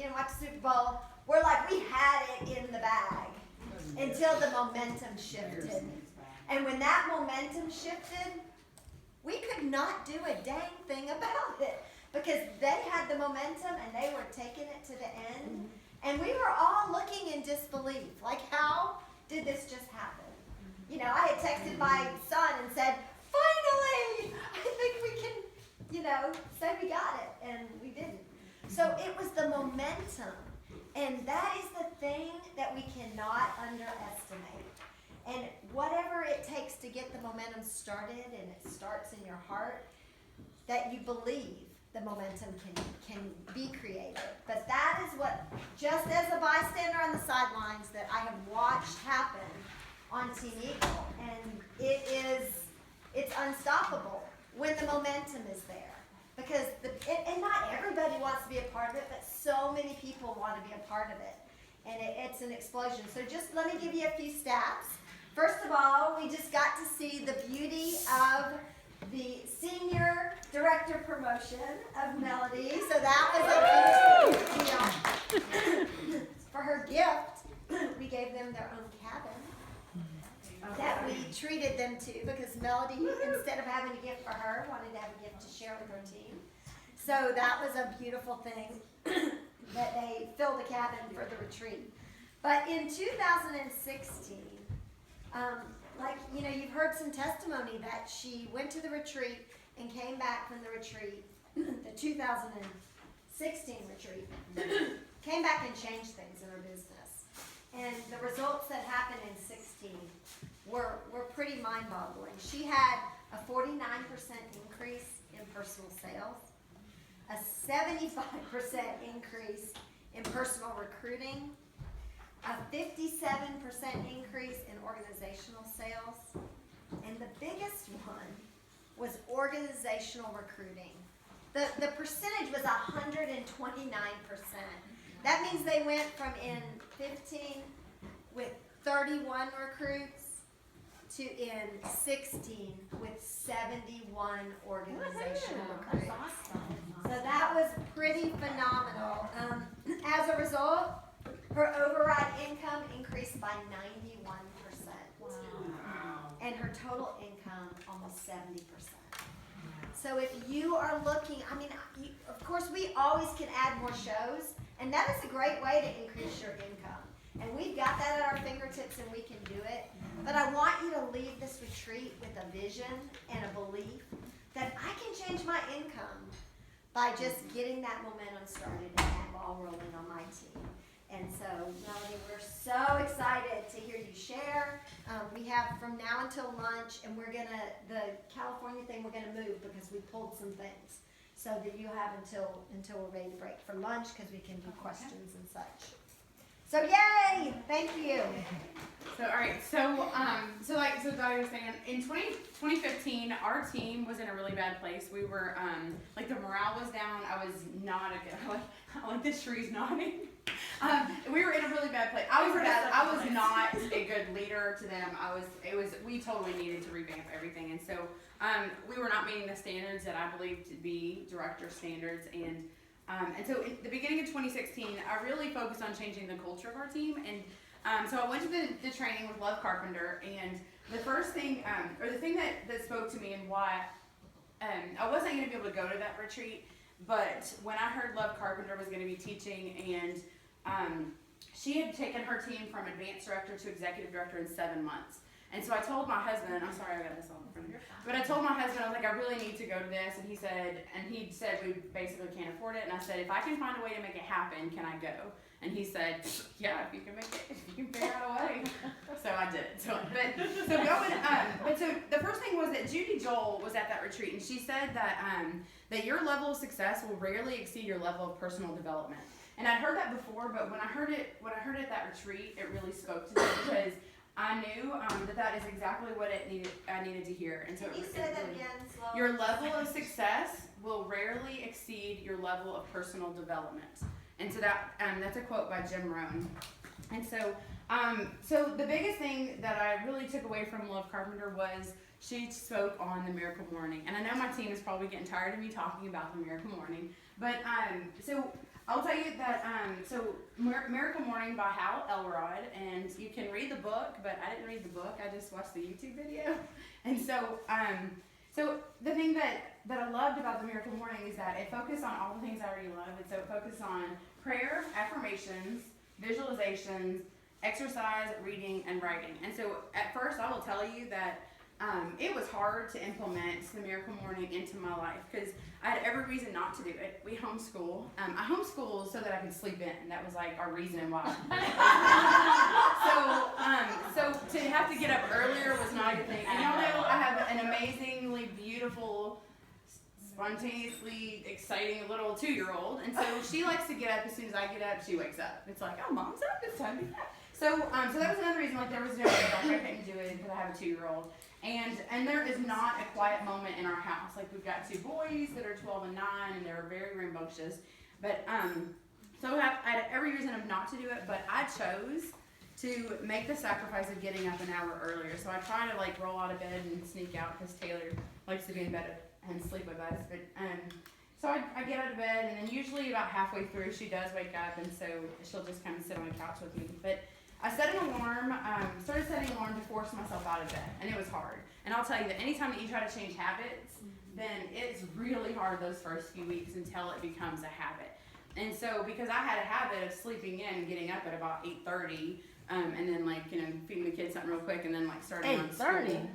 you know, watch the Super Bowl, we're like, we had it in the bag until the momentum shifted. And when that momentum shifted, we could not do a dang thing about it because they had the momentum and they were taking it to the end. And we were all looking in disbelief, like, how did this just happen? You know, I had texted my son and said, finally, I think we can, you know, say we got it, and we didn't. So it was the momentum, and that is the thing that we cannot underestimate. And whatever it takes to get the momentum started, and it starts in your heart, that you believe the momentum can be created. But that is what, just as a bystander on the sidelines, that I have watched happen on Team Eagle, and it's unstoppable when the momentum is there. Because, and not everybody wants to be a part of it, but so many people want to be a part of it. And it's an explosion. So just let me give you a few stats. First of all, we just got to see the beauty of the senior director promotion of Melody. So that was a beautiful deal. For her gift, we gave them their own cabin that we treated them to, because Melody, instead of having a gift for her, wanted to have a gift to share with her team. So that was a beautiful thing that they filled a cabin for the retreat. But in 2016, like, you know, you've heard some testimony that she went to the retreat and came back from the retreat, the 2016 retreat, came back and changed things in her business. And the results that happened in 16 were pretty mind-boggling. She had a 49% increase in personal sales, a 75% increase in personal recruiting, a 57% increase in organizational sales, and the biggest one was organizational recruiting. The percentage was 129%. That means they went from in 15 with 31 recruits to in 16 with 71 organizational recruits. So that was pretty phenomenal. As a result, her override income increased by 91%. Wow. And her total income almost 70%. So if you are looking, I mean, of course we always can add more shows, and that is a great way to increase your income. And we've got that at our fingertips and we can do it. But I want you to leave this retreat with a vision and a belief that I can change my income by just getting that momentum started and that ball rolling on my team. And so, Melody, we're so excited to hear you share. We have from now until lunch, and we're gonna, the California thing, we're gonna move because we pulled some things. So that you have until we're ready to break for lunch, because we can do questions and such. So yay! Thank you. So all right, so Dottie was saying, in 2015, our team was in a really bad place. We were like the morale was down. I was not a good like the trees nodding. We were in a really bad place. I was not a good leader to them. We totally needed to revamp everything, and so we were not meeting the standards that I believed to be director standards, and so in the beginning of 2016, I really focused on changing the culture of our team, and so I went to the training with Love Carpenter, and the first thing, or the thing that spoke to me and why I wasn't going to be able to go to that retreat, but when I heard Love Carpenter was going to be teaching, and she had taken her team from advanced director to executive director in 7 months. And so I told my husband, I'm sorry I got this all in front of you, but I told my husband, I was like, I really need to go to this, and he said we basically can't afford it, and I said, if I can find a way to make it happen, can I go? And he said, yeah, if you can figure out a way. So I did. So the first thing was that Judy Joel was at that retreat, and she said that your level of success will rarely exceed your level of personal development. And I'd heard that before, but when I heard it at that retreat, it really spoke to me, because I knew that is exactly what I needed to hear. And so Can you say that again slowly? Your level of success will rarely exceed your level of personal development. And so that's a quote by Jim Rohn. And so the biggest thing that I really took away from Love Carpenter was she spoke on the Miracle Morning. And I know my team is probably getting tired of me talking about the Miracle Morning, but so I'll tell you that, so Miracle Morning by Hal Elrod, and you can read the book, but I didn't read the book, I just watched the YouTube video. And so, so the thing that I loved about the Miracle Morning is that it focused on all the things I already love. And so it focused on prayer, affirmations, visualizations, exercise, reading, and writing. And so at first I will tell you that it was hard to implement the Miracle Morning into my life because I had every reason not to do it. We homeschool. I homeschooled so that I could sleep in. That was like our reason why. So to have to get up earlier was not a good thing. And y'all know I have an amazingly beautiful, spontaneously exciting little 2-year-old, and so she likes to get up as soon as I get up. She wakes up. It's like, oh, mom's up. It's time to get up. So that was another reason. Like there was no way I couldn't do it because I have a 2-year-old. And there is not a quiet moment in our house. Like we've got 2 boys that are 12 and 9, and they're very rambunctious. But so I had every reason of not to do it, but I chose to make the sacrifice of getting up an hour earlier. So I try to like roll out of bed and sneak out because Taylor likes to be in bed and sleep with us. But so I get out of bed, and then usually about halfway through she does wake up, and so she'll just come and sit on the couch with me. But I set an alarm, started setting an alarm to force myself out of bed, and it was hard. And I'll tell you that anytime that you try to change habits, then it's really hard those first few weeks until it becomes a habit. And so because I had a habit of sleeping in and getting up at about 8:30, and then like, you know, feeding the kids something real quick and then like starting on school. 8:30?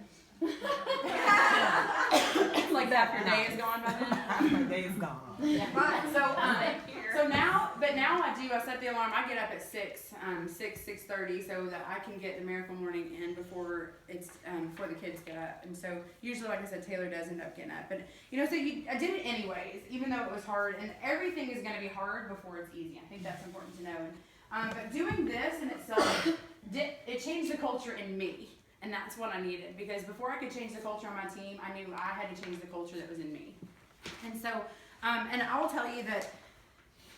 Like that, your day is gone by then? My day is gone. Yeah. Right. So now I set the alarm. I get up at 6:30 so that I can get the Miracle Morning in before before the kids get up. And so usually, like I said, Taylor does end up getting up. But you know, so I did it anyways, even though it was hard. And everything is going to be hard before it's easy. I think that's important to know. But doing this in itself, it changed the culture in me. And that's what I needed, because before I could change the culture on my team, I knew I had to change the culture that was in me. And so, and I will tell you that,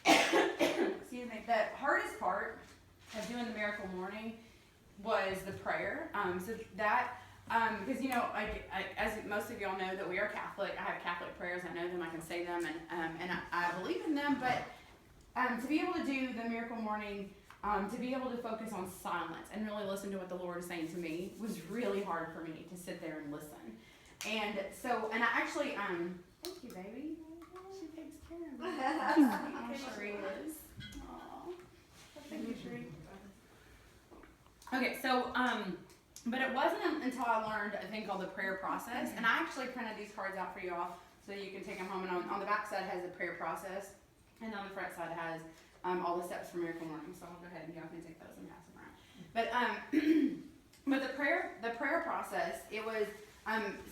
excuse me, the hardest part of doing the Miracle Morning was the prayer. So that, because you know, as most of y'all know, that we are Catholic. I have Catholic prayers. I know them. I can say them, and I believe in them. But to be able to do the Miracle Morning. To be able to focus on silence and really listen to what the Lord is saying to me was really hard for me to sit there and listen. And so, and I actually, thank you, baby. She takes care of me. Sheree is. Aww. Thank you, Sheree. Okay, so, but it wasn't until I learned a thing called the prayer process, and I actually printed these cards out for you all so you can take them home. And on the back side has the prayer process, and on the front side has all the steps for Miracle Morning. So I'll go ahead and y'all can take those and pass them around. But the prayer process, it was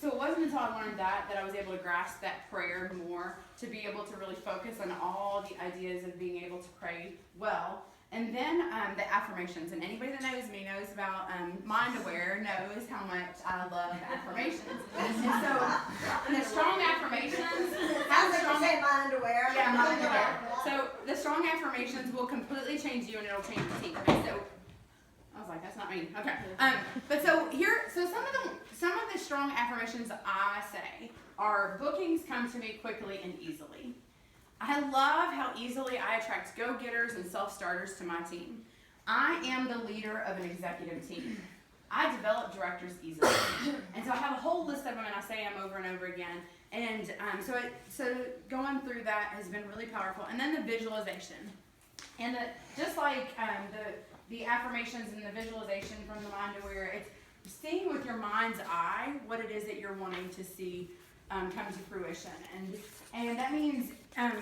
so it wasn't until I learned that I was able to grasp that prayer more, to be able to really focus on all the ideas of being able to pray well. And then the affirmations, and anybody that knows me knows about Mind Aware knows how much I love affirmations. And so the strong affirmations. How did you say Mind Aware? Yeah, Mind Aware. So the strong affirmations will completely change you, and it'll change the team. And so I was like, that's not me. Okay. But so some of the strong affirmations I say are: bookings come to me quickly and easily. I love how easily I attract go-getters and self-starters to my team. I am the leader of an executive team. I develop directors easily. And so I have a whole list of them, and I say them over and over again. And so going through that has been really powerful. And then the visualization. And just like the affirmations and the visualization from the Mind Aware, it's seeing with your mind's eye what it is that you're wanting to see come to fruition. And that means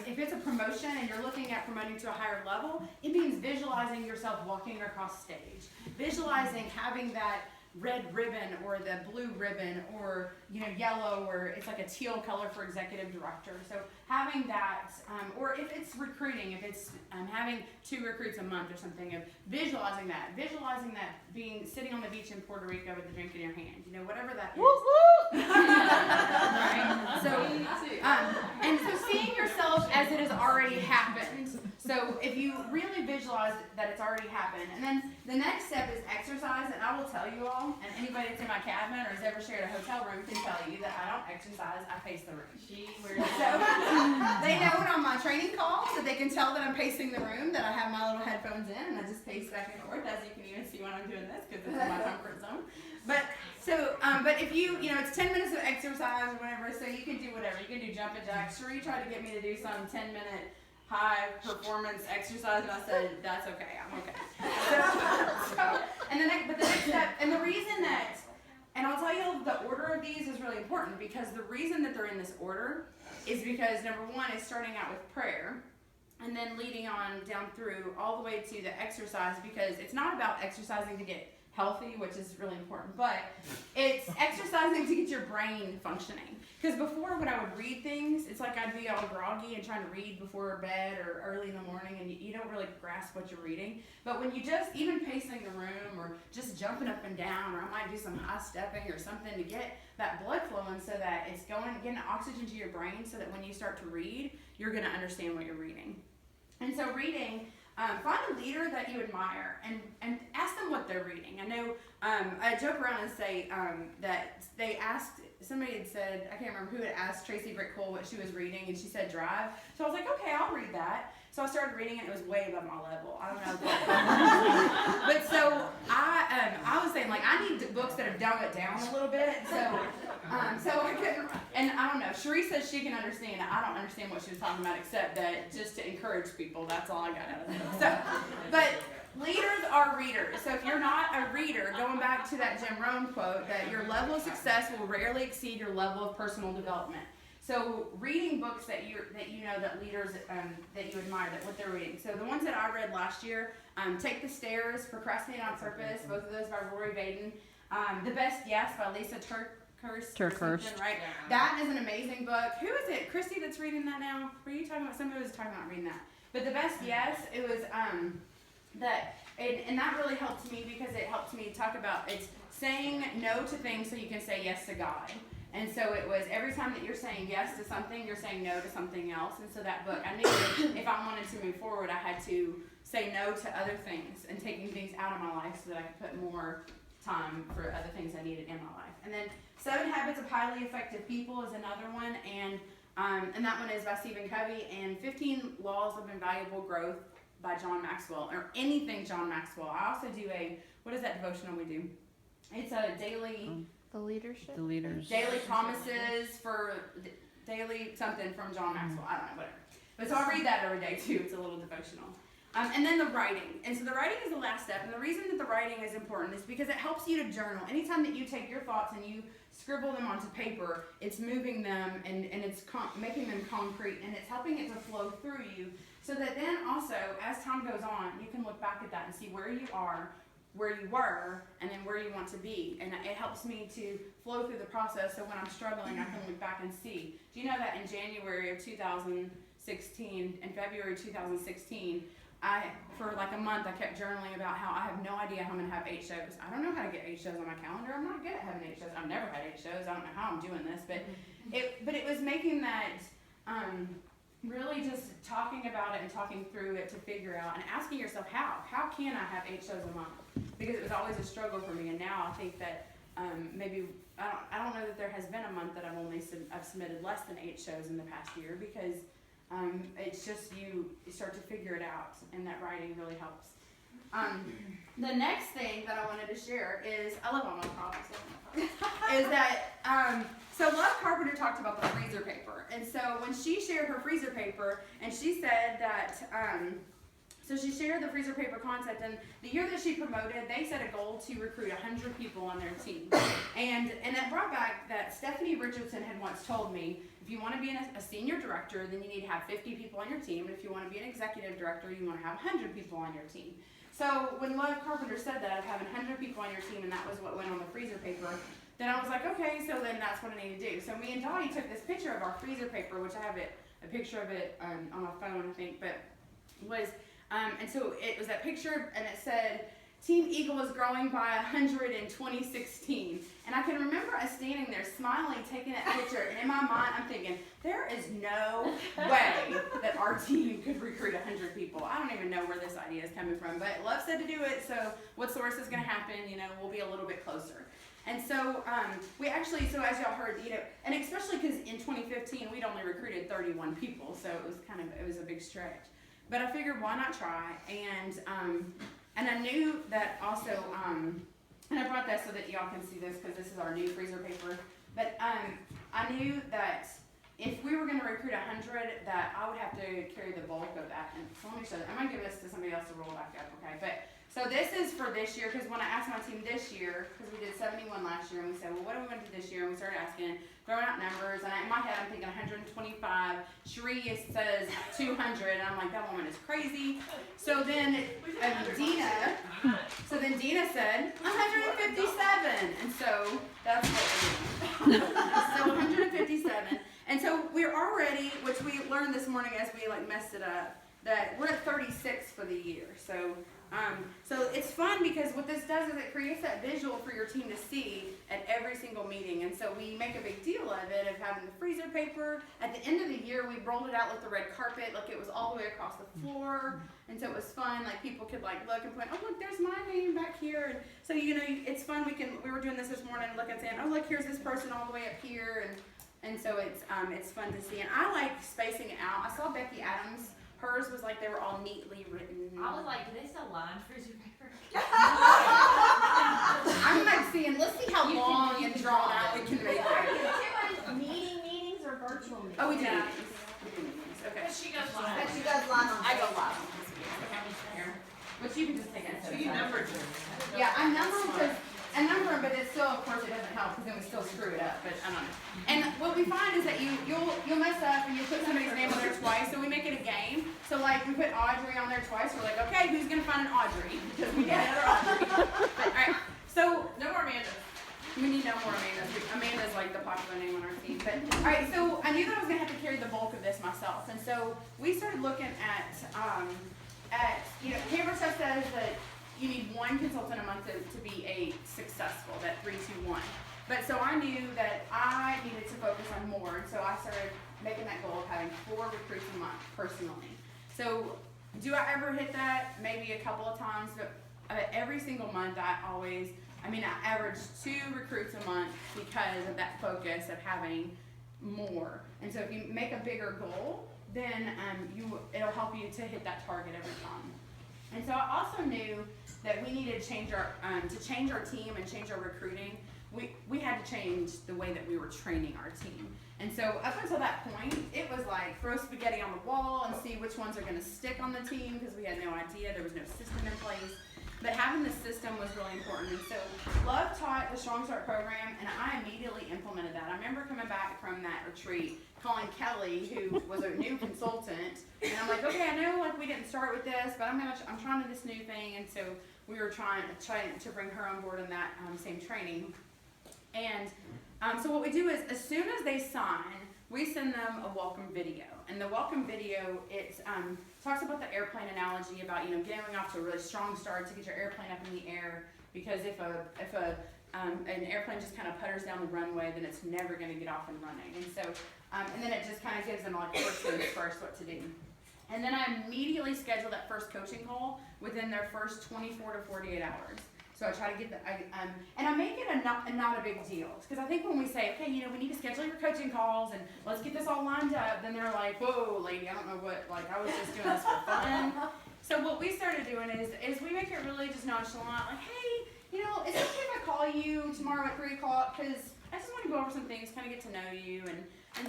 if it's a promotion and you're looking at promoting to a higher level, it means visualizing yourself walking across stage, visualizing having that red ribbon or the blue ribbon, or yellow, or it's like a teal color for executive director. So having that, or if it's recruiting, if it's having 2 recruits a month or something, of visualizing that being sitting on the beach in Puerto Rico with a drink in your hand, whatever that is. Right? So, and so seeing yourself as it has already happened. So if you really visualize that it's already happened, and then the next step is exercise, and I will tell you all, and anybody that's in my cabin or has ever shared a hotel room can tell you that I don't exercise, I pace the room. So they know when on my training calls that they can tell that I'm pacing the room, that I have my little headphones in, and I just pace back and forth, as you can even see when I'm doing this, because it's in my comfort zone. But if you it's 10 minutes of exercise or whatever, so you can do whatever. You can do jumping jacks. Sheree tried to get me to do some 10-minute high performance exercise, and I said, that's okay, I'm okay. But the next step, and the reason that, and I'll tell you the order of these is really important, because the reason that they're in this order is because number one is starting out with prayer, and then leading on down through all the way to the exercise, because it's not about exercising to get healthy, which is really important, but it's exercising to get your brain functioning. Because before, when I would read things, it's like I'd be all groggy and trying to read before bed or early in the morning, and you don't really grasp what you're reading. But when you just, even pacing the room or just jumping up and down, or I might do some high stepping or something to get that blood flowing so that it's getting oxygen to your brain, so that when you start to read, you're going to understand what you're reading. And so reading, find a leader that you admire and ask them what they're reading. I know I joke around and say that they asked, somebody had said, I can't remember who had asked Tracy Britt Cole what she was reading, and she said Drive. So I was like, okay, I'll read that. So I started reading it, and it was way above my level. I don't know. But so I was saying, like, I need books that have dumbed it down a little bit. So I couldn't, and I don't know. Cherie says she can understand it. I don't understand what she was talking about, except that just to encourage people. That's all I got out of it. So, but leaders are readers. So if you're not a reader, going back to that Jim Rohn quote, that your level of success will rarely exceed your level of personal development. So reading books that that leaders that you admire, that what they're reading. So the ones that I read last year, Take the Stairs, Procrastinate on Purpose, both of those by Rory Vaden. The Best Yes by Lisa TerKeurst, right? Yeah. That is an amazing book. Who is it? Christy that's reading that now? Were you talking about, somebody was talking about reading that. But The Best Yes, it was and that really helped me, because it helped me talk about, it's saying no to things so you can say yes to God. And so it was every time that you're saying yes to something, you're saying no to something else. And so that book, I knew that if I wanted to move forward, I had to say no to other things and taking things out of my life so that I could put more time for other things I needed in my life. And then 7 Habits of Highly Effective People is another one, and that one is by Stephen Covey, and 15 Laws of Invaluable Growth by John Maxwell, or anything John Maxwell. I also do what is that devotional we do? It's a daily... The leadership? The leaders. Daily promises for daily something from John Maxwell. I don't know, whatever. But so I read that every day too. It's a little devotional. And then the writing. And so the writing is the last step. And the reason that the writing is important is because it helps you to journal. Anytime that you take your thoughts and you scribble them onto paper, it's moving them and it's making them concrete, and it's helping it to flow through you, so that then also, as time goes on, you can look back at that and see where you are, where you were, and then where you want to be. And it helps me to flow through the process, so when I'm struggling, I can look back and see. Do you know that in January of 2016, in February 2016, for like a month, I kept journaling about how I have no idea how I'm going to have 8 shows. I don't know how to get 8 shows on my calendar. I'm not good at having 8 shows. I've never had 8 shows. I don't know how I'm doing this, but it was making that, really just talking about it and talking through it to figure out, and asking yourself how can I have 8 shows a month? Because it was always a struggle for me, and now I think that maybe I don't know that there has been a month that I've submitted less than 8 shows in the past year, because it's just you start to figure it out, and that writing really helps. The next thing that I wanted to share is, I love all my products, is that, so Love Carpenter talked about the freezer paper. And so when she shared her freezer paper, and she said that, so she shared the freezer paper concept, and the year that she promoted, they set a goal to recruit 100 people on their team. And that brought back that Stephanie Richardson had once told me, if you want to be a senior director, then you need to have 50 people on your team. And if you want to be an executive director, you want to have 100 people on your team. So when Love Carpenter said that, of having 100 people on your team, and that was what went on the freezer paper, then I was like, okay, so then that's what I need to do. So me and Dottie took this picture of our freezer paper, which I have a picture of it on my phone, I think, but was, and so it was that picture, and it said, Team Eagle is growing by 100 in 2016. And I can remember us standing there smiling, taking that picture, and in my mind I'm thinking, there is no way that our team could recruit 100 people. I don't even know where this idea is coming from, but Love said to do it, so what's the worst that's gonna happen? We'll be a little bit closer. And so we actually, so as y'all heard, and especially because in 2015 we'd only recruited 31 people, so it was a big stretch. But I figured, why not try? And I knew that also, and I brought that so that y'all can see this because this is our new freezer paper. But I knew that if we were going to recruit 100, that I would have to carry the bulk of that. And so let me show you. I'm going to give this to somebody else to roll back up, okay? But so this is for this year, because when I asked my team this year, because we did 71 last year, and we said, well, what are we going to do this year? And we started asking, throwing out numbers, and in my head I'm thinking 125. Cherie says 200, and I'm like, that woman is crazy. So then Dina said 157, and so that's what we're doing. So 157, and so we're already, which we learned this morning as we messed it up, that we're at 36 for the year. So it's fun because what this does is it creates that visual for your team to see at every single meeting. And so we make a big deal of it, of having the freezer paper. At the end of the year, we rolled it out like the red carpet, like it was all the way across the floor. And so it was fun, like people could look and point, oh look, there's my name back here. And so it's fun, we were doing this morning, looking and saying, oh look, here's this person all the way up here. And so it's fun to see. And I like spacing it out. I saw Becky Adams. Hers was like they were all neatly written. I was like, do they sell lined freezer paper? I'm seeing, let's see how long and drawn out we can make it. Meetings or virtual meetings? Oh, we did Yeah. meetings. Okay. But she goes But live. she does line on. I go live on this meeting. Here. Which you can just take it. So you numbered yours. Yeah, I number them, but it still, of course, it doesn't help because then we still screw it up. But I don't know. And what we find is that you'll mess up and you put somebody's name on there twice. So we make it a game. So we put Audrey on there twice. We're like, okay, who's gonna find an Audrey? Because we need another Audrey. All right. So No more Amanda. we need no more Amanda's. Amanda's the popular name on our team. But all right. So I knew that I was gonna have to carry the bulk of this myself, and so we started looking at Cambridge says that you need one consultant a month to be successful, that 3-2-1. But so I knew that I needed to focus on more, and so I started making that goal of having 4 recruits a month personally. So do I ever hit that? Maybe a couple of times, but every single month I average 2 recruits a month because of that focus of having more. And so if you make a bigger goal, then it'll help you to hit that target every time. And so I also knew that we needed to change our team and change our recruiting. We had to change the way that we were training our team. And so up until that point, it was like throw spaghetti on the wall and see which ones are going to stick on the team because we had no idea. There was no system in place. But having the system was really important. And so Love taught the Strong Start program, and I immediately implemented that. I remember coming back from that retreat, calling Kelly, who was a new consultant, and I'm like, okay, I know we didn't start with this, but I'm trying this new thing. And so we were trying to bring her on board in that same training. And so what we do is, as soon as they sign, we send them a welcome video. And the welcome video, it talks about the airplane analogy about getting off to a really strong start to get your airplane up in the air. Because if an airplane just kind of putters down the runway, then it's never going to get off and running. And so and then it just kind of gives them first what to do. And then I immediately schedule that first coaching call within their first 24 to 48 hours. So I try to get and I make it not a big deal. Because I think when we say, okay, we need to schedule your coaching calls and let's get this all lined up, then they're like, whoa, lady, I don't know what, I was just doing this for fun. So what we started doing is we make it really just nonchalant, hey, is it okay if I call you tomorrow at 3 o'clock? Because I just want to go over some things, kind of get to know you and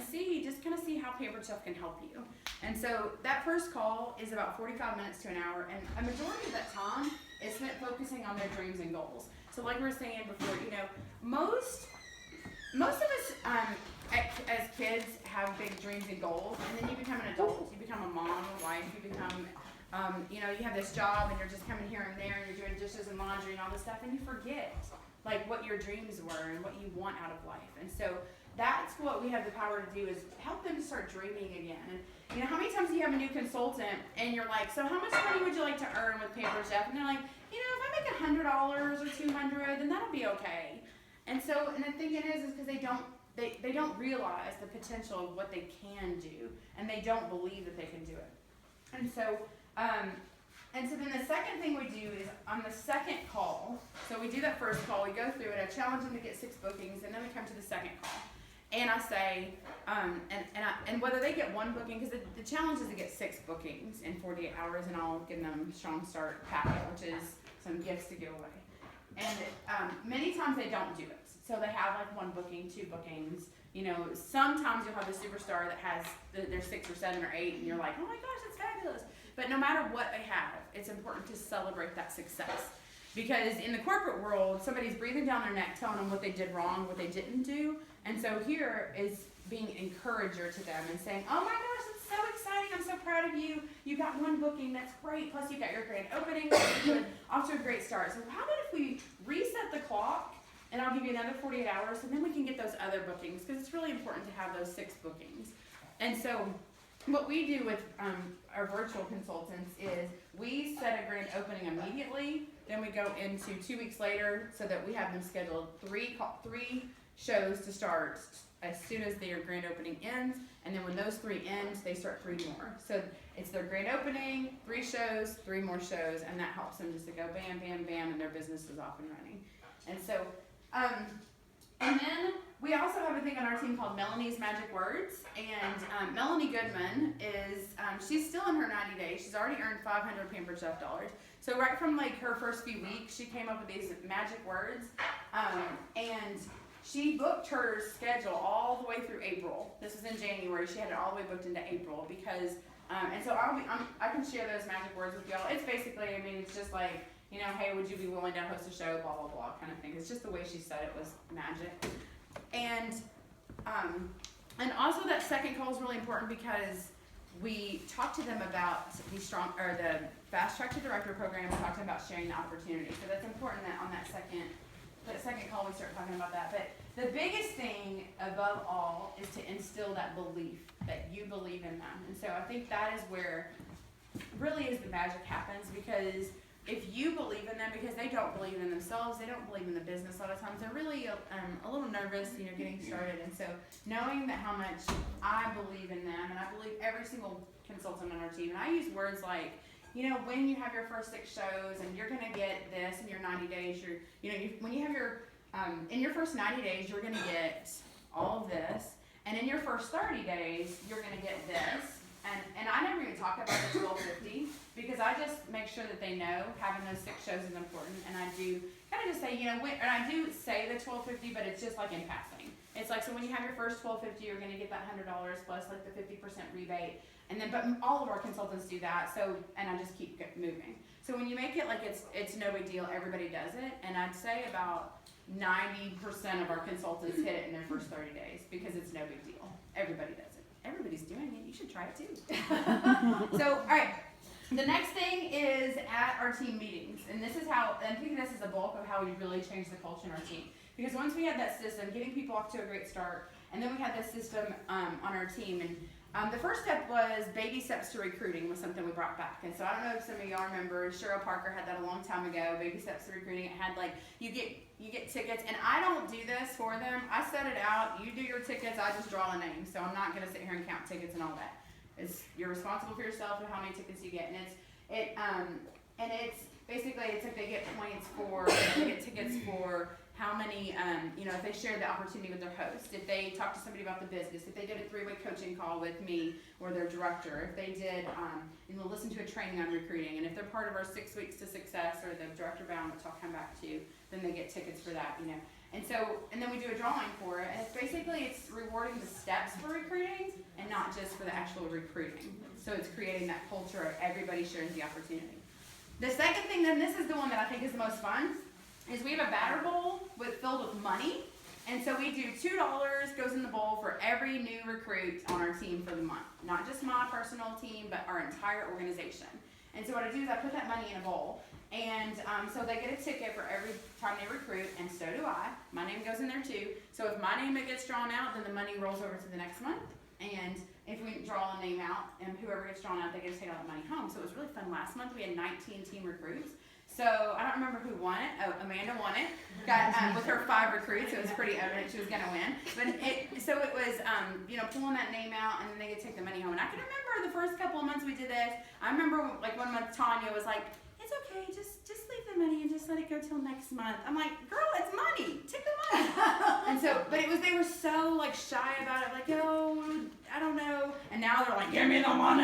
see how Pampered Chef can help you. And so that first call is about 45 minutes to an hour, and a majority of that time is spent focusing on their dreams and goals. So like we were saying before, most of us as kids have big dreams and goals, and then you become an adult, you become a mom, a wife, you become you have this job and you're just coming here and there and you're doing dishes and laundry and all this stuff, and you forget what your dreams were and what you want out of life. And so that's what we have the power to do, is help them start dreaming again. And you know, how many times do you have a new consultant and you're like, so how much money would you like to earn with Pampered Chef? And they're like, you know, if I make $100 or $200, then that'll be okay. And so, and the thing is because they don't realize the potential of what they can do, and they don't believe that they can do it. And so then the second thing we do is on the second call, so we do that first call, we go through it, I challenge them to get 6 bookings, and then we come to the second call. And I say, and whether they get 1 booking, because the challenge is to get 6 bookings in 48 hours, and I'll give them Strong Start packet, which is some gifts to give away. And many times they don't do it. So they have like 1 booking, 2 bookings. You know, sometimes you'll have a superstar that has their 6 or 7 or 8, and you're like, oh my gosh, that's fabulous. But no matter what they have, it's important to celebrate that success. Because in the corporate world, somebody's breathing down their neck, telling them what they did wrong, what they didn't do. And so here is being encourager to them and saying, oh my gosh, it's so exciting, I'm so proud of you. You got 1 booking, that's great. Plus you got your grand opening, off to a great start. So how about if we reset the clock, and I'll give you another 48 hours, and then we can get those other bookings, because it's really important to have those 6 bookings. And so what we do with our virtual consultants is we set a grand opening immediately, then we go into 2 weeks later so that we have them scheduled 3 shows to start as soon as their grand opening ends, and then when those 3 end, they start 3 more. So it's their grand opening, 3 shows, 3 more shows, and that helps them just to go bam, bam, bam, and their business is off and running. And so, and then we also have a thing on our team called Melanie's Magic Words, and Melanie Goodman is, she's still in her 90 days. She's already earned 500 Pampered Chef dollars. So right from like her first few weeks, she came up with these magic words, and she booked her schedule all the way through April. This is in January. She had it all the way booked into April because, and so I can share those magic words with y'all. It's basically, I mean, it's just like, you know, hey, would you be willing to host a show, blah, blah, blah, kind of thing. It's just the way she said it was magic. And also that second call is really important because we talked to them about the Fast Track to Director program. We talked to them about sharing the opportunity. So that's important that on that second call we start talking about that. But the biggest thing above all is to instill that belief that you believe in them. And so I think that is where really is the magic happens, because if you believe in them, because they don't believe in themselves, they don't believe in the business a lot of times, they're really a little nervous, you know, getting started. And so knowing that how much I believe in them, and I believe every single consultant on our team, and I use words like, you know, when you have your first 6 shows and you're gonna get this in your 90 days, when you have your, in your first 90 days, you're gonna get all of this, and in your first 30 days, you're gonna get this. And I never even talk about the 1250 because I just make sure that they know having those 6 shows is important. And I do kind of just say, you know, and I do say the 1250, but it's just like in passing. It's like, so when you have your first 1250, you're going to get that $100 plus like the 50% rebate. And then, but all of our consultants do that. So, and I just keep moving. So when you make it like it's no big deal, everybody does it. And I'd say about 90% of our consultants hit it in their first 30 days because it's no big deal. Everybody does it. Everybody's doing it. You should try it too. So, all right. The next thing is at our team meetings. And this is how, and I think this is the bulk of how we really changed the culture in our team. Because once we had that system, getting people off to a great start, and then we had this system on our team. And the first step was baby steps to recruiting was something we brought back. And so I don't know if some of y'all remember, Cheryl Parker had that a long time ago, baby steps to recruiting. It had like, you get tickets, and I don't do this for them. I set it out, you do your tickets, I just draw a name. So I'm not gonna sit here and count tickets and all that. You're responsible for yourself and how many tickets you get. And it's basically, it's like they get points for, they get tickets for how many, you know, if they shared the opportunity with their host, if they talked to somebody about the business, if they did a 3-way coaching call with me or their director, if they did, you know, listen to a training on recruiting, and if they're part of our 6 Weeks to Success or the Director Bound, which I'll come back to, then they get tickets for that, you know. And so, and then we do a drawing for it, and it's rewarding the steps for recruiting and not just for the actual recruiting. So it's creating that culture of everybody sharing the opportunity. The second thing, then, this is the one that I think is the most fun, is we have a batter bowl filled with money. And so we do $2 goes in the bowl for every new recruit on our team for the month. Not just my personal team, but our entire organization. And so what I do is I put that money in a bowl. And so they get a ticket for every time they recruit, and so do I. My name goes in there too. So if my name gets drawn out, then the money rolls over to the next month. And if we draw a name out, and whoever gets drawn out, they get to take all the money home. So it was really fun. Last month we had 19 team recruits. So I don't remember who won it. Oh, Amanda won it. Got with her 5 recruits. It was pretty evident she was gonna win. But it was pulling that name out, and then they could take the money home. And I can remember the first couple of months we did this. I remember like 1 month Tanya was like, "It's okay, just leave the money and just let it go till next month." I'm like, "Girl, it's money. Take the money." And so, but they were so like shy about it, like, "Oh, I don't know." And now they're like, "Give me the money."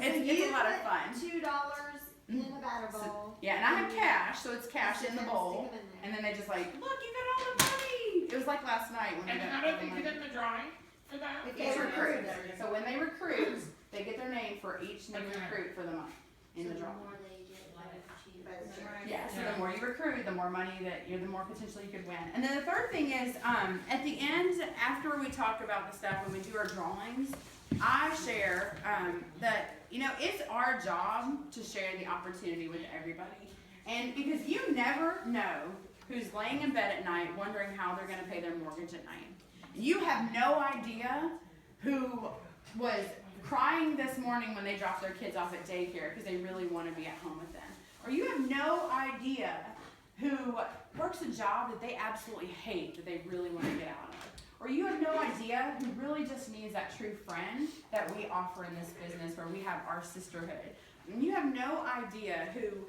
It's a lot of fun. $2 in the batter bowl. Yeah, and I have cash, so it's cash in the bowl. And then they just like, "Look, you got all the money." It was like last night when And they got how all did the they money. get in the drawing for that? They recruit. So when they recruit, they get their name for each new recruit for the month in the drawing. Yeah, so the more you recruit, the more money the more potential you could win. And then the third thing is, at the end, after we talk about the stuff, when we do our drawings, I share that, it's our job to share the opportunity with everybody. And because you never know who's laying in bed at night wondering how they're going to pay their mortgage at night. You have no idea who was crying this morning when they dropped their kids off at daycare because they really want to be at home with them. Or you have no idea who works a job that they absolutely hate, that they really want to get out of. Or you have no idea who really just needs that true friend that we offer in this business where we have our sisterhood. And you have no idea who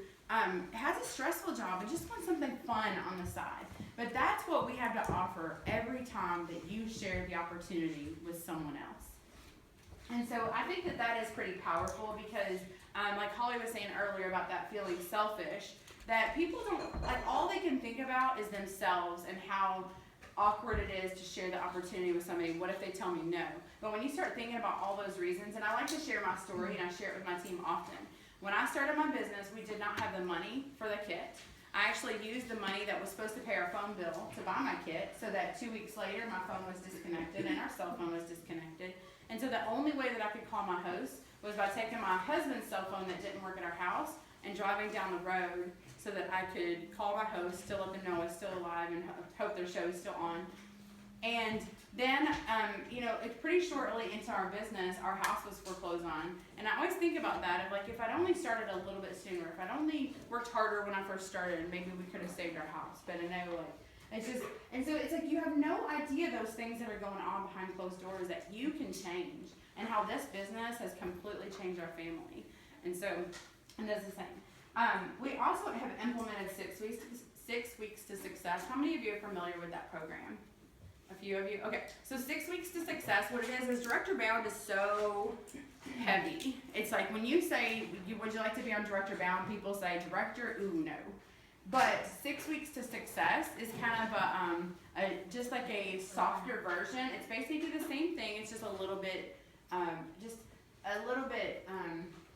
has a stressful job and just wants something fun on the side. But that's what we have to offer every time that you share the opportunity with someone else. And so I think that is pretty powerful because like Holly was saying earlier about that feeling selfish, that people don't, like all they can think about is themselves and how awkward it is to share the opportunity with somebody. What if they tell me no? But when you start thinking about all those reasons, and I like to share my story and I share it with my team often. When I started my business, we did not have the money for the kit. I actually used the money that was supposed to pay our phone bill to buy my kit so that 2 weeks later my phone was disconnected and our cell phone was disconnected. And so the only way that I could call my host was by taking my husband's cell phone that didn't work at our house and driving down the road so that I could call my host, still let them know I was still alive and hope their show is still on. And then, it's pretty shortly into our business, our house was foreclosed on. And I always think about that, of like, if I'd only started a little bit sooner, if I'd only worked harder when I first started, maybe we could have saved our house. But I know, it's just, and so it's like you have no idea those things that are going on behind closed doors that you can change, and how this business has completely changed our family. And so, and that's the same. We also have implemented 6 weeks to success. How many of you are familiar with that program? A few of you? Okay, so 6 weeks to success, what it is Director Bound is so heavy. It's like when you say, would you like to be on Director Bound, people say, Director, ooh, no. But 6 weeks to success is kind of just like a softer version. It's basically the same thing, it's just a little bit,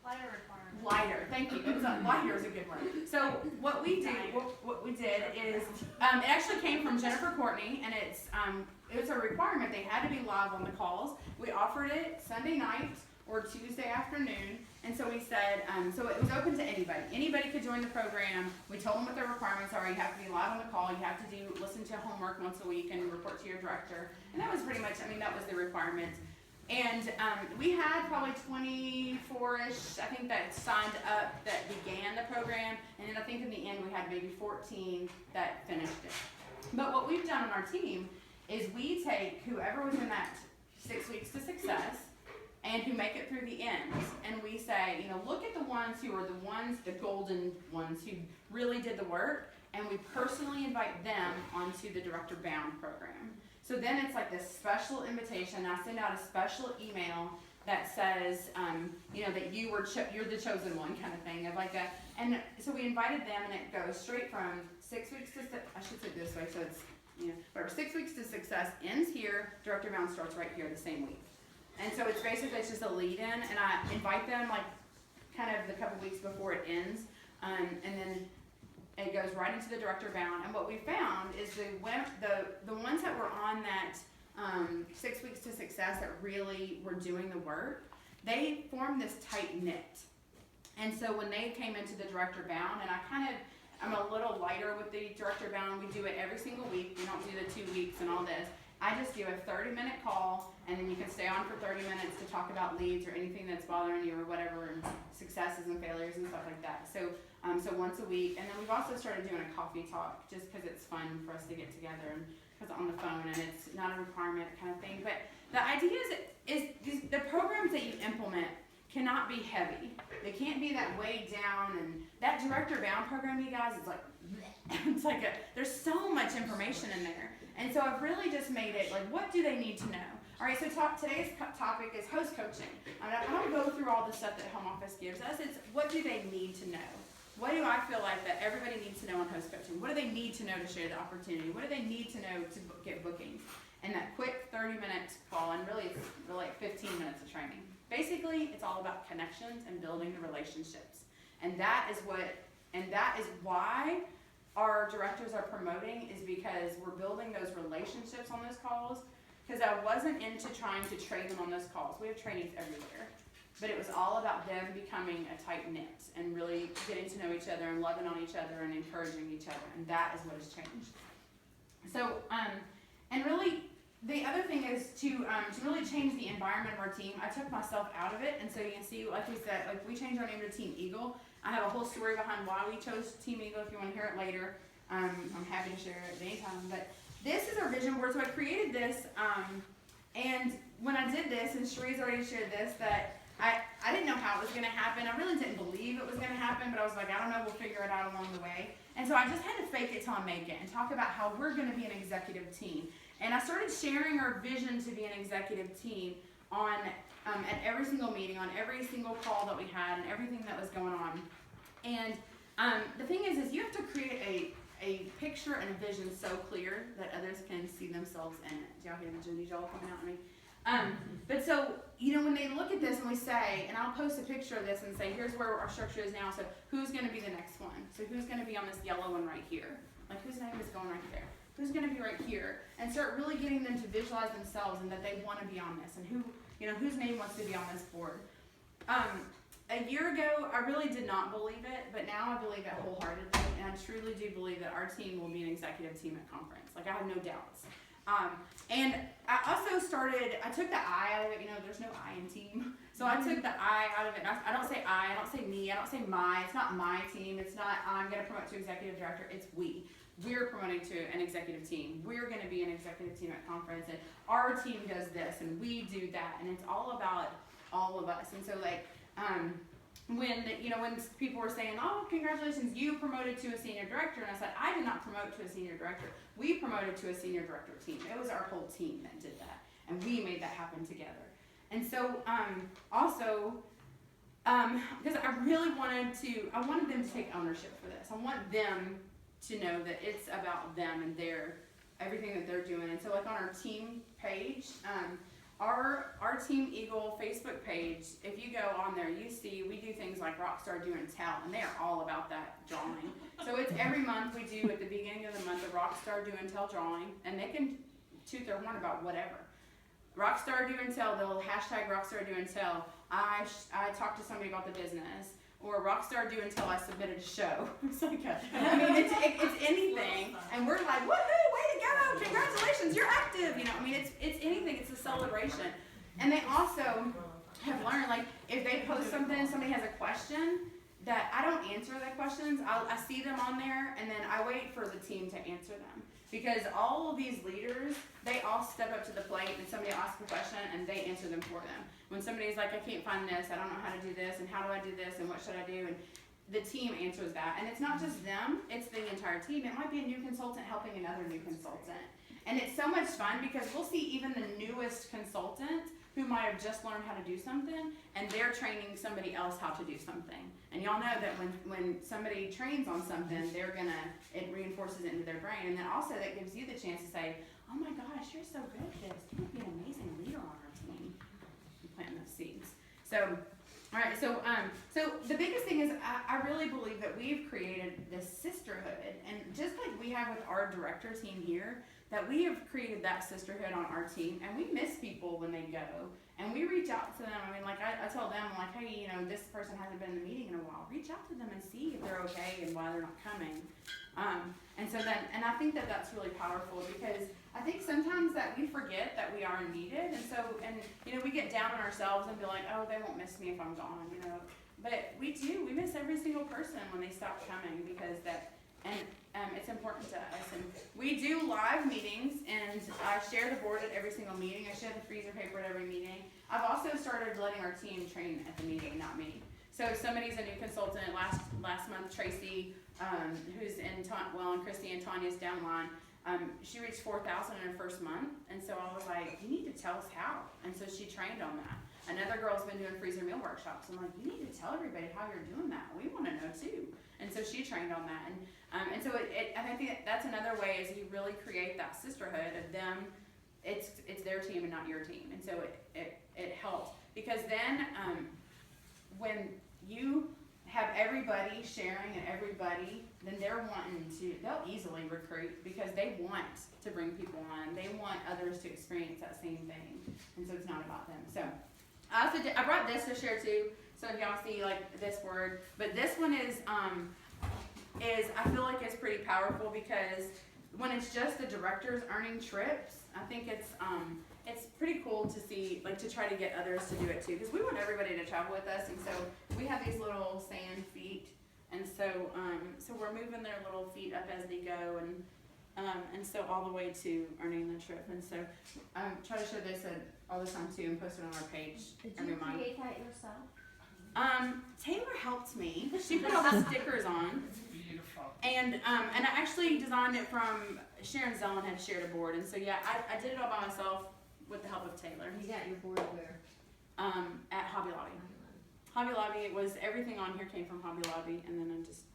Lighter requirement. lighter. Thank you. Lighter is a good word. So what we did is it actually came from Jennifer Courtney, and it was a requirement. They had to be live on the calls. We offered it Sunday night or Tuesday afternoon, and so we said so it was open to anybody. Anybody could join the program. We told them what their requirements are. You have to be live on the call. You have to listen to homework once a week and report to your director. And that was pretty much. That was the requirement. And we had probably 24-ish, I think, that signed up that began the program, and then I think in the end we had maybe 14 that finished it. But what we've done on our team is we take whoever was in that 6 weeks to success and who make it through the end, and we say, look at the ones who are the golden ones who really did the work, and we personally invite them onto the Director Bound program. So then it's like this special invitation. I send out a special email that says, that you're the chosen one, kind of thing, of like a. And so we invited them, and it goes straight from 6 weeks to. I should say it this way, so it's whatever. 6 weeks to success ends here. Director Bound starts right here the same week, and so it's just a lead-in, and I invite them like kind of the couple weeks before it ends, and then. It goes right into the Director Bound, and what we found is the ones that were on that 6 weeks to success that really were doing the work, they formed this tight knit. And so when they came into the Director Bound, and I'm a little lighter with the Director Bound. We do it every single week. We don't do the 2 weeks and all this. I just do a 30-minute call, and then you can stay on for 30 minutes to talk about leads or anything that's bothering you or whatever, and successes and failures and stuff like that. So once a week. And then we've also started doing a coffee talk just because it's fun for us to get together and because on the phone, and it's not a requirement kind of thing. But the idea is the programs that you implement cannot be heavy. They can't be that weighed down, and that Director Bound program, you guys, is like, it's like there's so much information in there. And so I've really just made it like, what do they need to know? All right, so today's topic is host coaching. I don't go through all the stuff that home office gives us. It's what do they need to know? What do I feel like that everybody needs to know on host coaching? What do they need to know to share the opportunity? What do they need to know to get bookings? And that quick 30-minute call, and really it's like 15 minutes of training. Basically, it's all about connections and building the relationships. And that is why our directors are promoting, is because we're building those relationships on those calls. Because I wasn't into trying to trade them on those calls. We have trainings everywhere. But it was all about them becoming a tight knit and really getting to know each other and loving on each other and encouraging each other. And that is what has changed. So, and really, the other thing is to really change the environment of our team. I took myself out of it, and so you can see, like we said, like we changed our name to Team Eagle. I have a whole story behind why we chose Team Eagle. If you want to hear it later, I'm happy to share it at any time. But this is our vision board. So I created this, and when I did this, and Sheree's already shared this, that I didn't know how it was going to happen. I really didn't believe it was going to happen, but I was like, I don't know, we'll figure it out along the way. And so I just had to fake it till I make it and talk about how we're going to be an executive team. And I started sharing our vision to be an executive team on at every single meeting, on every single call that we had, and everything that was going on. And the thing is you have to create a picture and a vision so clear that others can see themselves in it. Do y'all hear the Judy Joel coming out at me? But so, when they look at this and we say, and I'll post a picture of this and say, here's where our structure is now, so who's going to be the next one? So who's going to be on this yellow one right here? Like, whose name is going right there? Who's going to be right here? And start really getting them to visualize themselves and that they want to be on this, and whose name wants to be on this board. A year ago, I really did not believe it, but now I believe it wholeheartedly, and I truly do believe that our team will be an executive team at conference. Like, I have no doubts. And I also I took the I out of it. There's no I in team. So I took the I out of it. I don't say I don't say me, I don't say my. It's not my team. It's not I'm going to promote to executive director. It's we. We're promoting to an executive team. We're going to be an executive team at conference, and our team does this, and we do that, and it's all about all of us. And so, when people were saying, oh, congratulations, you promoted to a senior director, and I said, I did not promote to a senior director. We promoted to a senior director team. It was our whole team that did that, and we made that happen together. And so, because I really wanted them to take ownership for this. I want them to know that it's about them and everything that they're doing. And so, like on our team page, our Team Eagle Facebook page, if you go on there, you see we do things like Rockstar Do and Tell, and they are all about that drawing. So it's every month we do at the beginning of the month a Rockstar Do and Tell drawing, and they can toot their horn about whatever. Rockstar Do and Tell, they'll hashtag Rockstar Do and Tell. I talked to somebody about the business. Or Rockstar Do and Tell I submitted a show. It's like it's anything, and we're like, woohoo, way to go, congratulations, you're active. It's anything. It's a celebration. And they also have learned, like, if they post something, somebody has a question, that I don't answer their questions. I see them on there, and then I wait for the team to answer them. Because all of these leaders, they all step up to the plate, and somebody asks a question, and they answer them for them. When somebody's like, I can't find this, I don't know how to do this, and how do I do this, and what should I do, and the team answers that. And it's not just them, it's the entire team. It might be a new consultant helping another new consultant. And it's so much fun because we'll see even the newest consultant who might have just learned how to do something, and they're training somebody else how to do something. And y'all know that when somebody trains on something, it reinforces it into their brain. And then also that gives you the chance to say, oh my gosh, you're so good at this. You would be an amazing leader on our team. You plant those seeds. So All right, so the biggest thing is I really believe that we've created this sisterhood, and just like we have with our director team here, that we have created that sisterhood on our team, and we miss people when they go, and we reach out to them. I mean, like I tell them, like, hey, you know, this person hasn't been in the meeting in a while. Reach out to them and see if they're okay and why they're not coming. And I think that that's really powerful, because I think sometimes that we forget that we are needed, and you know, we get down on ourselves and be like, oh, they won't miss me if I'm gone, you know. But we do. We miss every single person when they stop coming, because it's important to us. And we do live meetings, and I share the board at every single meeting. I share the freezer paper at every meeting. I've also started letting our team train at the meeting, not me. So if somebody's a new consultant, last month, Tracy, who's in and Christy and Tanya's downline, she reached 4,000 in her first month, and so I was like, you need to tell us how. And so she trained on that. Another girl's been doing freezer meal workshops. I'm like, you need to tell everybody how you're doing that. We want to know too. And so she trained on that. And so I think that's another way is you really create that sisterhood of them. It's their team and not your team. And so it helps, because then when you have everybody sharing and everybody, then they'll easily recruit, because they want to bring people on. They want others to experience that same thing. And so it's not about them. So I brought this to share too. So if y'all see like this word, but this one is I feel like it's pretty powerful, because when it's just the directors earning trips, I think it's pretty cool to see, like, to try to get others to do it too, because we want everybody to travel with us. And so we have these little sand feet, and so we're moving their little feet up as they go, and so all the way to earning the trip. And so try to show this all the time too, and post it on our page every month. Did you create that yourself? Taylor helped me. She put all the stickers on. Beautiful. And I actually designed it from Sharon Zellin had shared a board, and so yeah, I did it all by myself with the help of Taylor. You got your board where? At Hobby Lobby. Hobby Lobby, it was everything on here came from Hobby Lobby, and then I just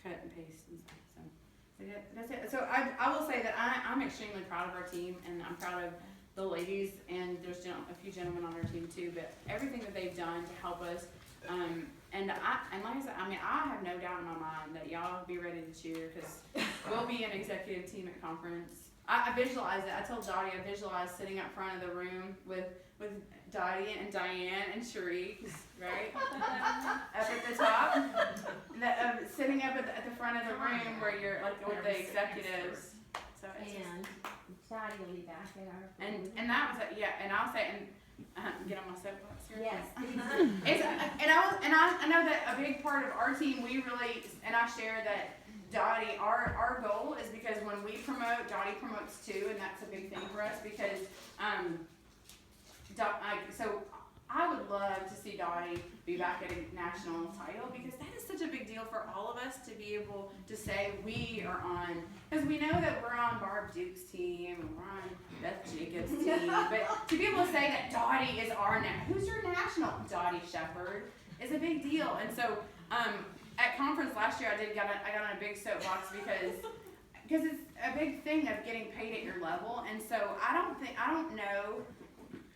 cut and paste and stuff. So yeah, that's it. So I will say that I'm extremely proud of our team, and I'm proud of the ladies, and there's a few gentlemen on our team too, but everything that they've done to help us. And like I said, I mean, I have no doubt in my mind that y'all be ready to cheer, because we'll be an executive team at conference. I visualize it. I told Dottie I visualize sitting up front of the room with Dottie and Diane and Cherie, right? Up at the top. Sitting up at the front of the room where you're like with the executives. So it's And Dottie will be back at our. and that was yeah, and I'll say, and get on my soapbox here. Yes. I know that a big part of our team, we really, and I share that Dottie, our goal is, because when we promote, Dottie promotes too, and that's a big thing for us, because so I would love to see Dottie be back at a national title, because that is such a big deal for all of us to be able to say we are on, because we know that we're on Barb Duke's team, and we're on Beth Jacobs' team, but to be able to say that Dottie is who's your national? Dottie Shepherd is a big deal. And so at conference last year, I got on a big soapbox, because it's a big thing of getting paid at your level. And so I don't know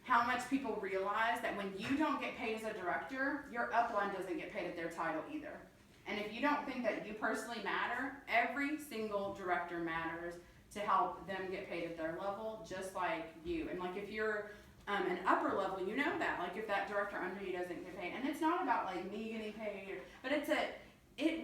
how much people realize that when you don't get paid as a director, your upline doesn't get paid at their title either. And if you don't think that you personally matter, every single director matters to help them get paid at their level, just like you. And like if you're an upper level, you know that. Like if that director under you doesn't get paid, and it's not about like me getting paid, but it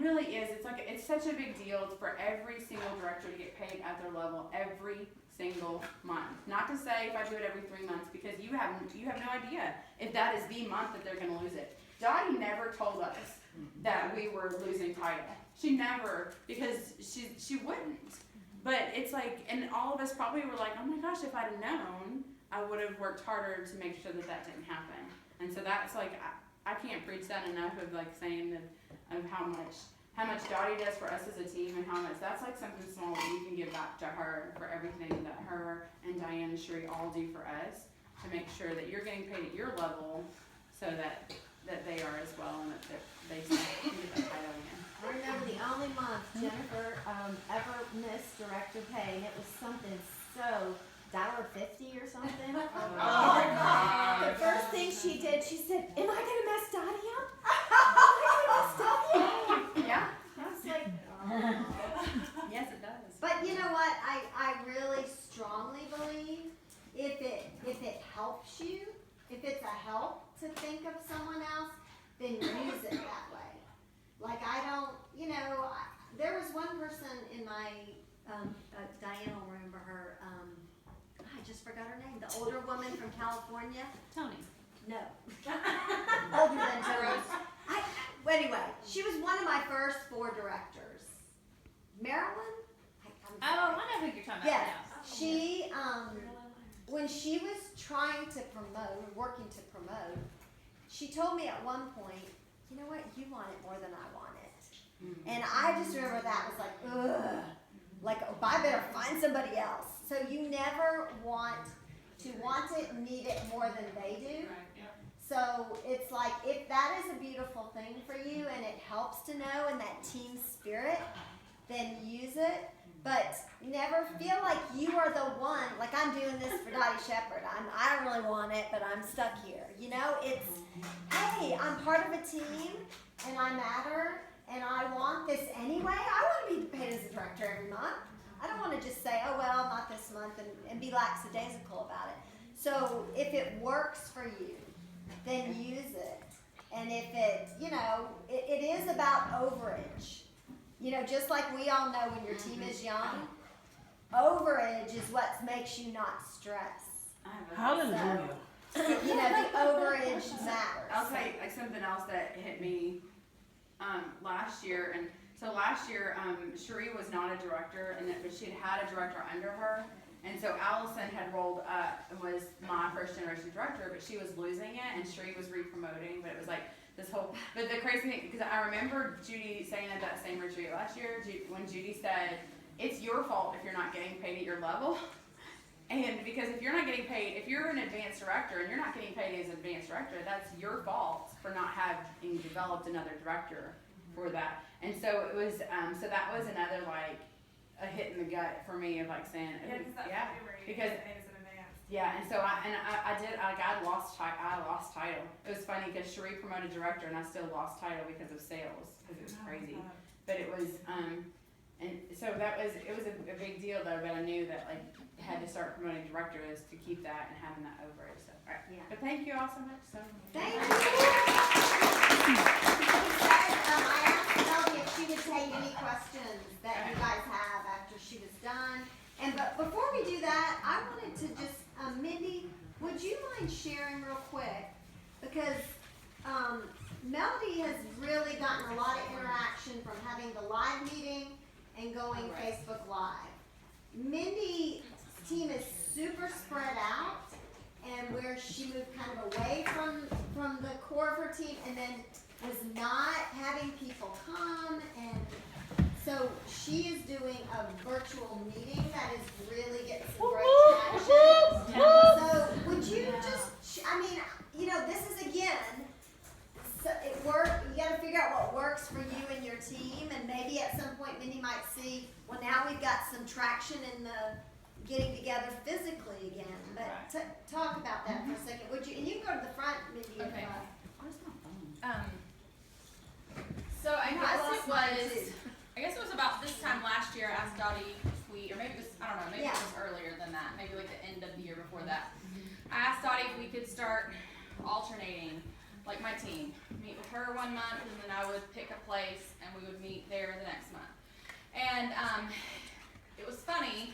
really is. It's such a big deal for every single director to get paid at their level every single month. Not to say if I do it every 3 months, because you have no idea if that is the month that they're going to lose it. Dottie never told us that we were losing title. She never, because she wouldn't. But it's like, and all of us probably were like, oh my gosh, if I'd have known, I would have worked harder to make sure that didn't happen. And so that's like, I can't preach that enough of like saying that of how much Dottie does for us as a team, and how much that's like something small that we can give back to her for everything that her and Diane and Cherie all do for us to make sure that you're getting paid at your level, so that they are as well, and that they get that title again. I remember the only month Jennifer ever missed director pay, and it was something so $1.50 or something. Oh my God. The first thing she did, she said, "Am I gonna mess Dottie to think of someone else, then use it that way. Like I don't, there was one person in my, Diane will remember her, I just forgot her name, the older woman from California. Tony. No. Older than Tony. Anyway, she was one of my first 4 directors. Marilyn? Oh, I know who you're talking about. Yes. Yeah. She, when she was trying to promote, working to promote, she told me at one point, you know what, you want it more than I want it. And I just remember that was like, ugh. Like, oh, I better find somebody else. So you never want to want it, need it more than they do. So it's like, if that is a beautiful thing for you and it helps to know and that team spirit, then use it. But never feel like you are the one, like I'm doing this for Dottie Shepherd. I don't really want it, but I'm stuck here. It's, hey, I'm part of a team and I matter and I want this anyway. I want to be paid as a director every month. I don't want to just say, oh, well, not this month and be lackadaisical about it. So if it works for you, then use it. And if it, it is about overage. Just like we all know when your team is young, overage is what makes you not stress. Hallelujah. So, the overage matters. I'll tell you like something else that hit me last year, and so last year Cherie was not a director, but she had a director under her, and so Allison had rolled up and was my first generation director, but she was losing it, and Cherie was re-promoting, but it was like this whole. But the crazy thing, because I remember Judy saying at that same retreat last year, when Judy said, "It's your fault if you're not getting paid at your level." And because if you're not getting paid, if you're an advanced director and you're not getting paid as an advanced director, that's your fault for not having developed another director for that. And so it was, so that was another like a hit in the gut for me of like saying, because yeah, and so I lost title. It was funny because Cherie promoted director and I still lost title because of sales because it was crazy. But it was, and so it was a big deal though. But I knew that like had to start promoting directors to keep that and having that overage. So, all right. Yeah. But thank you all so much. So Thank you. I asked Melody if she would take any questions that you guys have after she was done. But before we do that, I wanted to just, Mindy, would you mind sharing real quick? Because Melody has really gotten a lot of interaction from having the live meeting and going Facebook Live. Mindy's team is super spread out, and where she moved kind of away from the core of her team, and then was not having people come, and so she is doing a virtual meeting that is really getting some great traction. So would you just, this is again, so you gotta figure out what works for you and your team, and maybe at some point Mindy might see, well now we've got some traction in the getting together physically again. But talk about that for a second, would you? And you can go to the front, Mindy. Okay. Where's my phone? So I lost mine too. guess it was about this time last year. I asked Dottie if we, or maybe it was, I don't know, maybe Yeah. it was earlier than that, maybe like the end of the year before that. I asked Dottie if we could start alternating, like my team, meet with her one month, and then I would pick a place, and we would meet there the next month. And it was funny.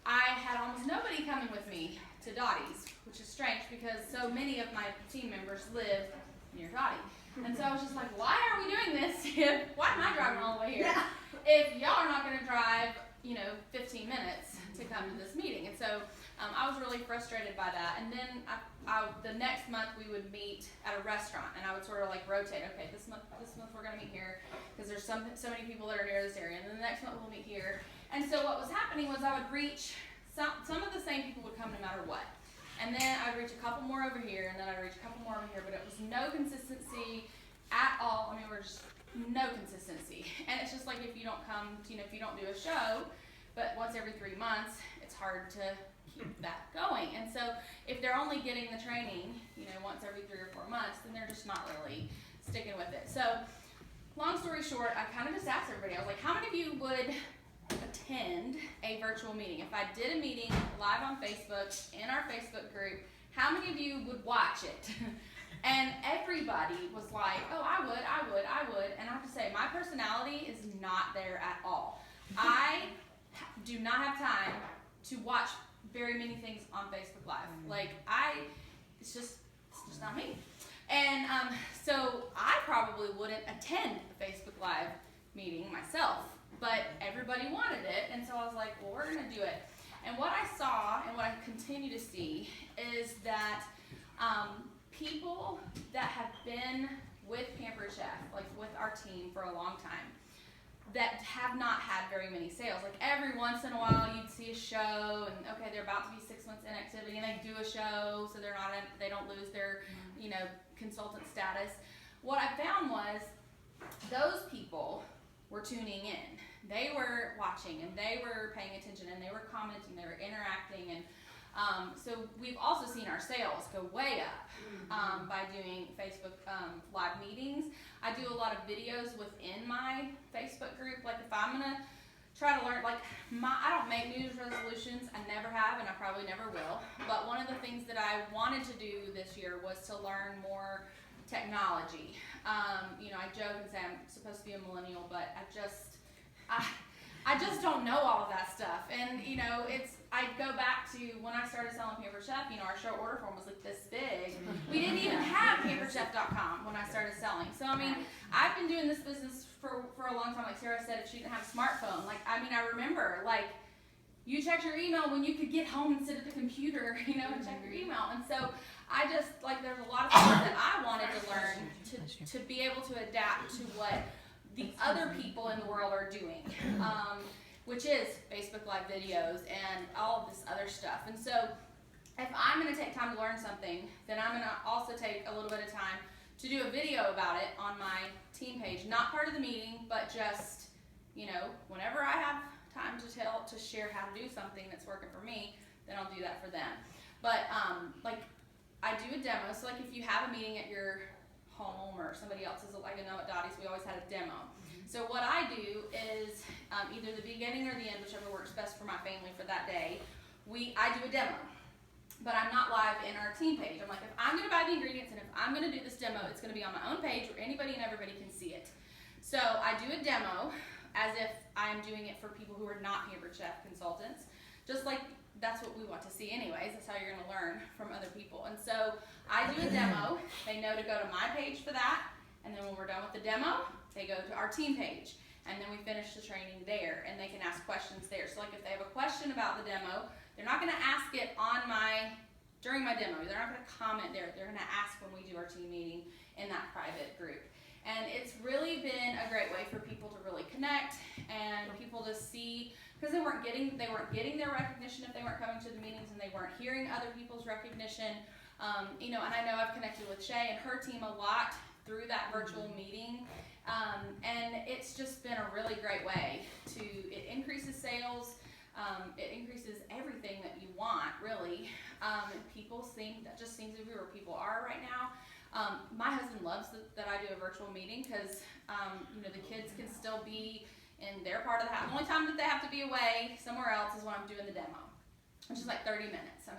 I had almost nobody coming with me to Dottie's, which is strange because so many of my team members live near Dottie. And so I was just like, why are we doing this? Why am I driving all the way here? Yeah. If y'all are not going to drive, 15 minutes to come to this meeting. And so I was really frustrated by that. And then the next month we would meet at a restaurant, and I would sort of like rotate. Okay, this month we're going to meet here because there's so many people that are near this area. And then the next month we'll meet here. And so what was happening was I would reach some of the same people would come no matter what. And then I'd reach a couple more over here, and then I'd reach a couple more over here, but it was no consistency at all. I mean, we're just no consistency. And it's just like if you don't come, if you don't do a show, but once every 3 months, it's hard to keep that going. And so if they're only getting the training, once every 3 or 4 months, then they're just not really sticking with it. So long story short, I kind of just asked everybody, I was like, how many of you would attend a virtual meeting? If I did a meeting live on Facebook, in our Facebook group, how many of you would watch it? And everybody was like, oh, I would. And I have to say, my personality is not there at all. I do not have time to watch very many things on Facebook Live. Like, it's just not me. And so I probably wouldn't attend a Facebook Live meeting myself, but everybody wanted it, and so I was like, well, we're gonna do it. And what I saw, and what I continue to see, is that people that have been with Pampered Chef, like with our team for a long time, that have not had very many sales. Like every once in a while you'd see a show and okay, they're about to be 6 months in activity and they do a show so they don't lose their, consultant status. What I found was those people were tuning in. They were watching and they were paying attention and they were commenting, they were interacting, and so we've also seen our sales go way up by doing Facebook live meetings. I do a lot of videos within my Facebook group. Like if I'm gonna try to learn, I don't make New Year's resolutions. I never have, and I probably never will. But one of the things that I wanted to do this year was to learn more technology. I joke and say I'm supposed to be a millennial, but I just don't know all of that stuff. And I go back to when I started selling Pampered Chef. Our short order form was like this big. We didn't even have PamperedChef.com when I started selling. So I've been doing this business for a long time. Like Sarah said, if she didn't have a smartphone, I remember you checked your email when you could get home and sit at the computer, and check your email. And so I just there's a lot of things that I wanted to learn to be able to adapt to what the other people in the world are doing, which is Facebook Live videos and all of this other stuff. And so if I'm going to take time to learn something, then I'm going to also take a little bit of time to do a video about it on my team page. Not part of the meeting, but just, whenever I have time to share how to do something that's working for me, then I'll do that for them. But I do a demo. So if you have a meeting at your home or somebody else's, like I know at Dottie's, we always had a demo. So what I do is either the beginning or the end, whichever works best for my family for that day, I do a demo. But I'm not live in our team page. I'm like, if I'm gonna buy the ingredients and if I'm gonna do this demo, it's gonna be on my own page where anybody and everybody can see it. So I do a demo as if I'm doing it for people who are not Pampered Chef consultants. Just like that's what we want to see anyways. That's how you're gonna learn from other people. And so I do a demo. They know to go to my page for that. And then when we're done with the demo, they go to our team page. And then we finish the training there and they can ask questions there. So if they have a question about the demo, they're not gonna ask it during my demo. They're not gonna comment there. They're gonna ask when we do our team meeting in that private group. And it's really been a great way for people to really connect and people to see, because they weren't getting their recognition if they weren't coming to the meetings, and they weren't hearing other people's recognition. And I know I've connected with Shay and her team a lot through that virtual meeting. And it's just been a really great way it increases sales, it increases everything that you want, really. And that just seems to be where people are right now. My husband loves that I do a virtual meeting because, the kids can still be in their part of the house. The only time that they have to be away somewhere else is when I'm doing the demo, which is 30 minutes.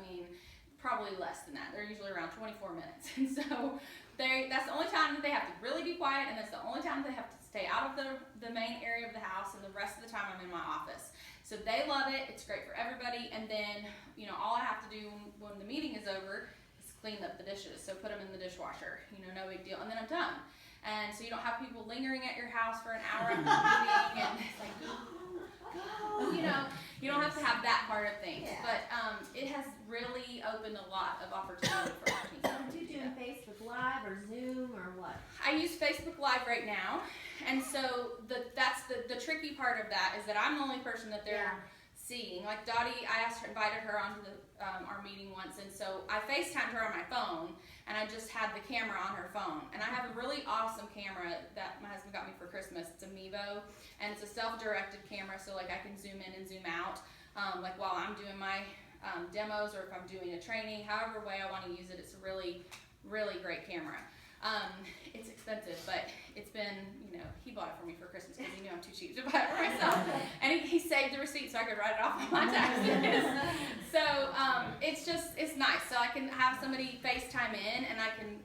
Probably less than that. They're usually around 24 minutes. And so that's the only time that they have to really be quiet, and that's the only time that they have to stay out of the main area of the house, and the rest of the time I'm in my office. So they love it. It's great for everybody. And then, all I have to do when the meeting is over is clean up the dishes. So put them in the dishwasher, no big deal. And then I'm done. And so you don't have people lingering at your house for an hour after the meeting, and it's like, you don't have to have that part of things. Yeah. But it has really opened a lot of opportunity for our team. So are you doing Facebook Live or Zoom or what? I use Facebook Live right now, and so that's the tricky part of that is that I'm the only person that they're seeing. Like Dottie, I invited her onto our meeting once, and so I FaceTimed her on my phone, and I just had the camera on her phone. And I have a really awesome camera that my husband got me for Christmas. It's a Mevo, and it's a self-directed camera, so I can zoom in and zoom out, while I'm doing my demos or if I'm doing a training, however way I want to use it. It's a really, really great camera. It's expensive, but it's been, he bought it for me for Christmas because he knew I'm too cheap to buy it for myself. And he saved the receipt so I could write it off on my taxes. So it's nice. So I can have somebody FaceTime in, and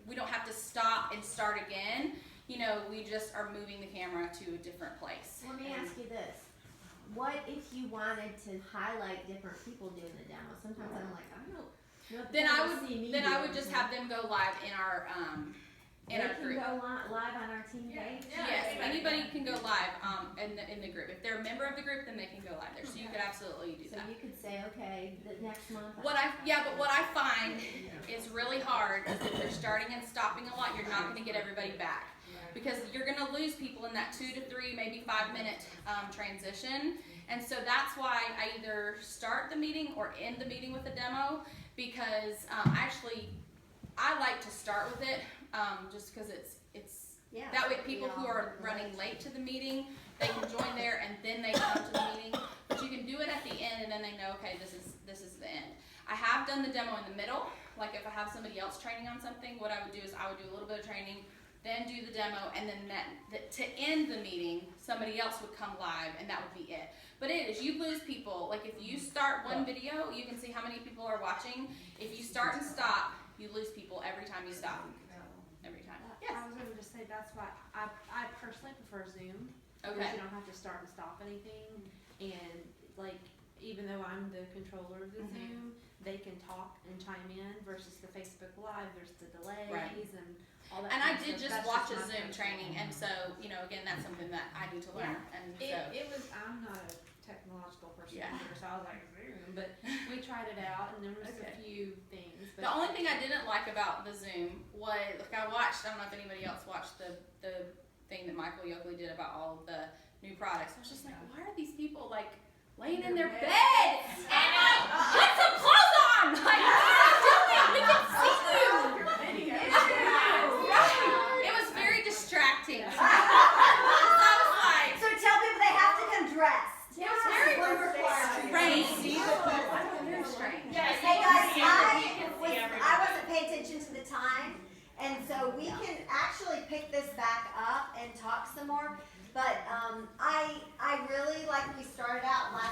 we don't have to stop and start again. You know, we just are moving the camera to a different place. Let me ask you this. What if you wanted to highlight different people doing the demo? Sometimes I'm like, I don't know. if Then they I wanna would see me then I do would it, just you know? have them go live in our They can group. go live on our team page. Yes, anybody can go live in the group. If they're a member of the group, then they can go live there. So you could absolutely do So that. you could say, okay, the next month. But what I find is really hard is if they're starting and stopping a lot, you're not going to get everybody back. Because you're going to lose people in that 2 to 3, maybe 5 minute transition. And so that's why I either start the meeting or end the meeting with a demo, because I like to start with it just because it's Yeah. that way people who are running late to the meeting, they can join there and then they come to the meeting. But you can do it at the end and then they know, okay, this is the end. I have done the demo in the middle. Like if I have somebody else training on something, what I would do is I would do a little bit of training, then do the demo, and then to end the meeting, somebody else would come live, and that would be it. But you lose people. Like if you start one video, you can see how many people are watching. If you start and stop, you lose people every time you stop. Every time. Yes. I was going to just say that's why I personally prefer Zoom. Because Okay. you don't have to start and stop anything. And like, even though I'm the controller of the Zoom, they can talk and chime in versus the Facebook Live. There's the delays Right. and all that. And I kind of did stuff. just That's watch a my Zoom personal- training, and so again, that's something that I need to learn. And so It was. I'm not a technological person Yeah. either, so I was like Zoom, but we tried it out, and there was Okay. a few things. But the only thing I didn't like about the Zoom was, like, I watched. I don't know if anybody else watched the thing that Michael Yoakley did about all of the new products. I was just like, why are these people like laying in their bed and like put some clothes on? Like, what are you doing? We can see you. Right. It was very distracting. So I was like, So tell people they have to come dressed. it was very strange. Very strange. Hey guys, I wasn't paying attention to the time, and so we can actually pick this back up and talk some more. But I really, like we started out last